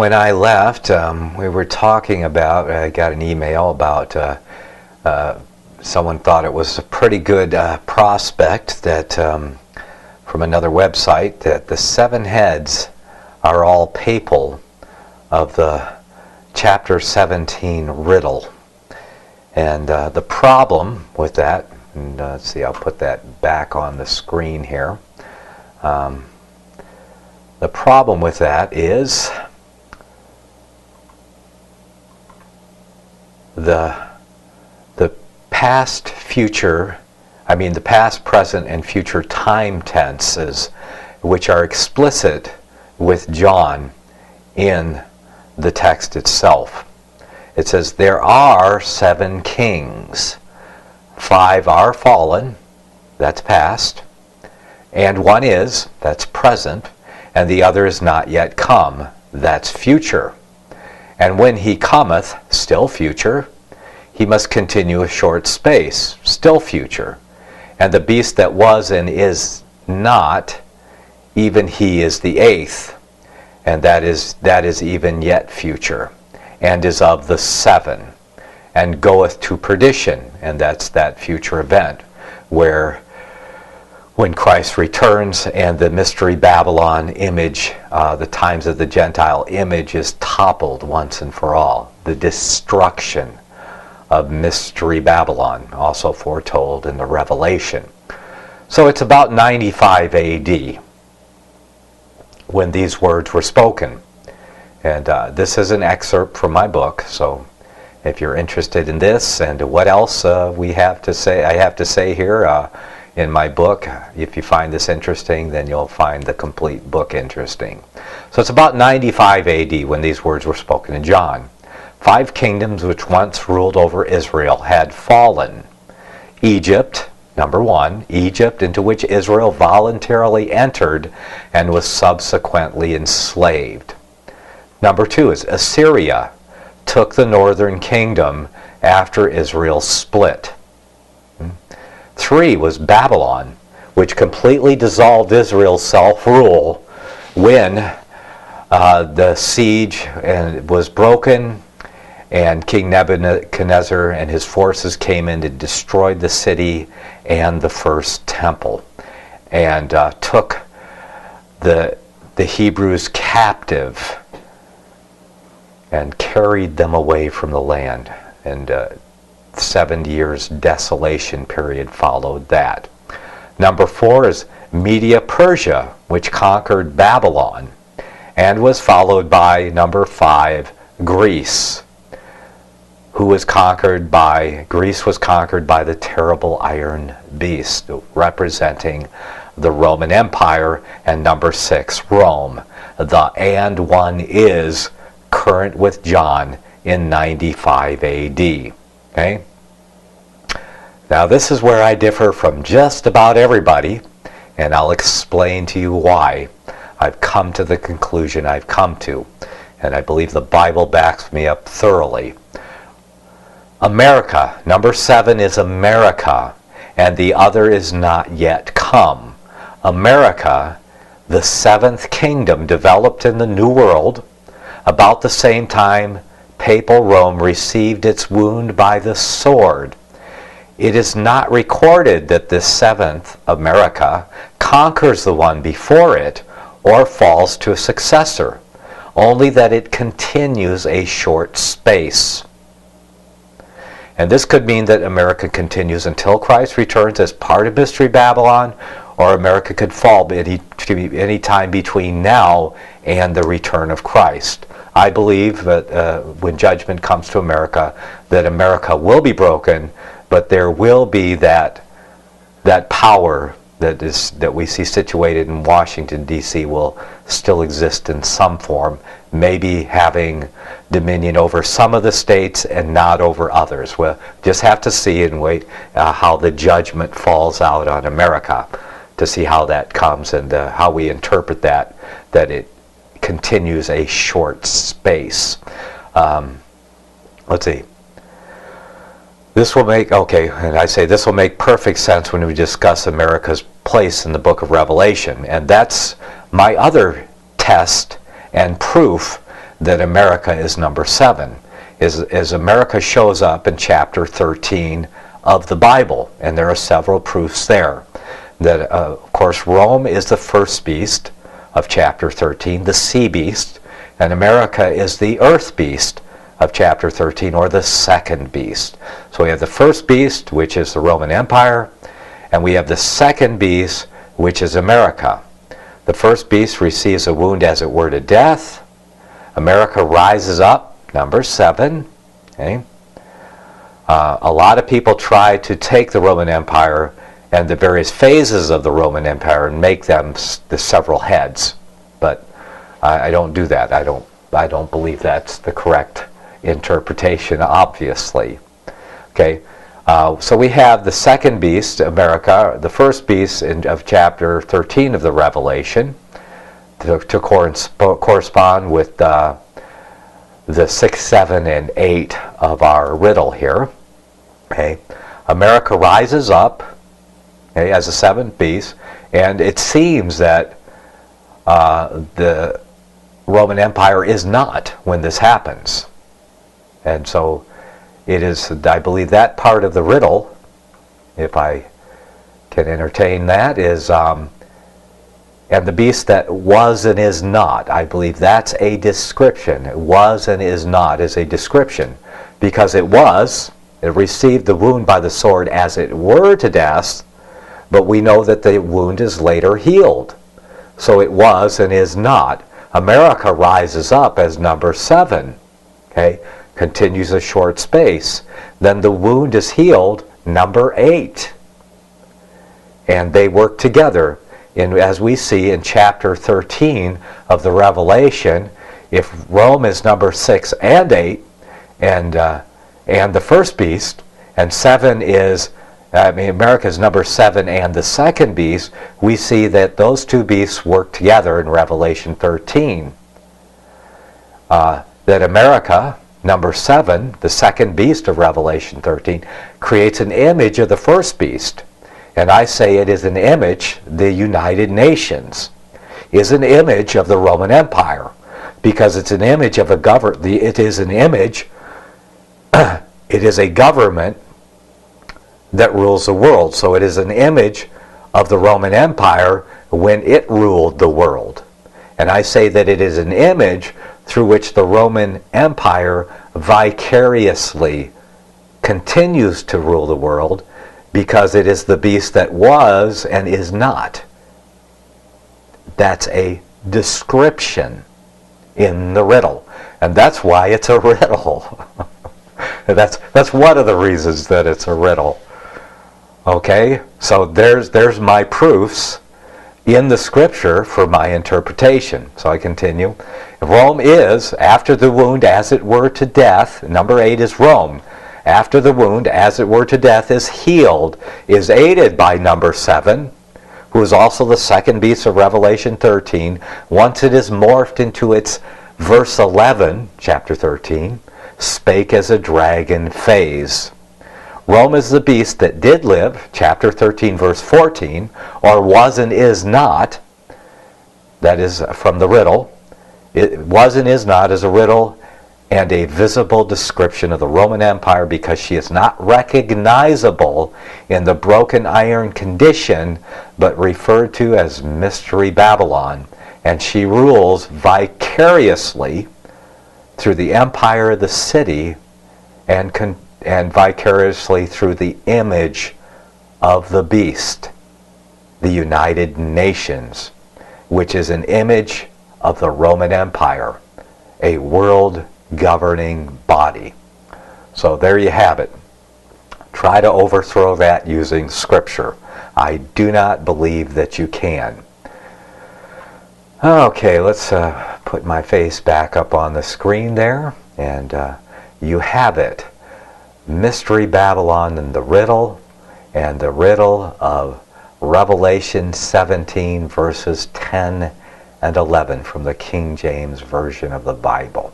when I left, we were talking about, I got an email about someone thought it was a pretty good prospect that from another website that the 7 heads are all papal of the chapter 17 Riddle. And the problem with that, and let's see, I'll put that back on the screen here. The problem with that is the past, future, the past, present, and future time tenses, which are explicit with John in the text itself. It says, there are 7 kings. 5 are fallen, that's past, and 1 is, that's present, and the other is not yet come, that's future. And when he cometh, still future, he must continue a short space, still future. And the beast that was and is not, even he is the 8th, and that is even yet future, and is of the 7, and goeth to perdition, and that's that future event, where when Christ returns and the mystery Babylon image, the times of the Gentile image, is toppled once and for all. The destruction of mystery Babylon, also foretold in the Revelation. So it's about 95 AD when these words were spoken. And this is an excerpt from my book, so if you're interested in this and what else we have to say, I have to say here in my book, if you find this interesting, then you'll find the complete book interesting. So it's about 95 AD when these words were spoken in John. 5 kingdoms which once ruled over Israel had fallen. Egypt, number 1, Egypt, into which Israel voluntarily entered and was subsequently enslaved. Number 2 is Assyria, took the northern kingdom after Israel split. 3 was Babylon, which completely dissolved Israel's self-rule when the siege was broken, and King Nebuchadnezzar and his forces came in to destroy the city and the first temple, and took the Hebrews captive and carried them away from the land. And 7 years desolation period followed that. Number 4 is Medea-Persia, which conquered Babylon, and was followed by number 5, Greece. Greece was conquered by the terrible iron beast, representing the Roman Empire, and number 6, Rome. The and 1 is current with John in 95 AD. Okay? Now this is where I differ from just about everybody, and I'll explain to you why I've come to the conclusion I've come to, and I believe the Bible backs me up thoroughly. America, number 7 is America, and the other is not yet come. America, the 7th kingdom, developed in the New World about the same time Papal Rome received its wound by the sword. It is not recorded that this 7th, America, conquers the one before it or falls to a successor, only that it continues a short space. And this could mean that America continues until Christ returns as part of Mystery Babylon, or America could fall any time between now and the return of Christ. I believe that when judgment comes to America, that America will be broken, but there will be that power that we see situated in Washington, D.C. will still exist in some form, maybe having dominion over some of the states and not over others. We'll just have to see and wait how the judgment falls out on America to see how that comes and how we interpret that it continues a short space. Let's see. This will make, and I say this will make perfect sense when we discuss America's place in the book of Revelation. And that's my other test and proof that America is number 7. As America shows up in chapter 13 of the Bible, and there are several proofs there. That, of course, Rome is the first beast of chapter 13, the sea beast, and America is the earth beast of chapter 13, or the second beast. So we have the first beast, which is the Roman Empire, and we have the second beast, which is America. The first beast receives a wound, as it were, to death. America rises up, number 7. Okay? A lot of people try to take the Roman Empire and the various phases of the Roman Empire and make them the several heads, but I don't do that. I don't believe that's the correct interpretation, obviously. Okay, so we have the second beast, America, the first beast of chapter 13 of the Revelation, to correspond with the 6, 7, and 8 of our riddle here. Okay, America rises up, okay, as a seventh beast, and it seems that the Roman Empire is not when this happens. And so it is, I believe, that part of the riddle, if I can entertain that, is and the beast that was and is not. I believe that's a description. It was and is not is a description, because it received the wound by the sword, as it were, to death, but we know that the wound is later healed. So it was and is not. America rises up as number 7. Okay, continues a short space. Then the wound is healed, number 8. And they work together. As we see in chapter 13 of the Revelation, if Rome is number 6 and 8, and the first beast, and 7 is, America is number 7 and the second beast, we see that those two beasts work together in Revelation 13. That America, number 7, the second beast of Revelation 13, creates an image of the first beast. And I say it is an image, the United Nations is an image of the Roman Empire, because it's an image of it is an image, it is a government that rules the world. So it is an image of the Roman Empire when it ruled the world. And I say that it is an image through which the Roman Empire vicariously continues to rule the world, because it is the beast that was and is not. That's a description in the riddle. And that's why it's a riddle. That's one of the reasons that it's a riddle. Okay? So there's my proofs in the scripture for my interpretation. So I continue. Rome is, after the wound, as it were, to death. Number 8 is Rome. After the wound, as it were, to death, is healed, is aided by number 7, who is also the second beast of Revelation 13. Once it is morphed into its verse 11, chapter 13, spake as a dragon phase. Rome is the beast that did live, chapter 13, verse 14, or was and is not. That is from the riddle. It was and is not is a riddle and a visible description of the Roman Empire, because she is not recognizable in the broken iron condition, but referred to as Mystery Babylon. And she rules vicariously through the empire of the city, and vicariously through the image of the beast, the United Nations, which is an image of the Roman Empire, a world governing body. So there you have it. Try to overthrow that using scripture. I do not believe that you can. Okay, let's put my face back up on the screen there, and you have it. Mystery Babylon and the riddle of Revelation 17 verses 10 and 11 from the King James Version of the Bible.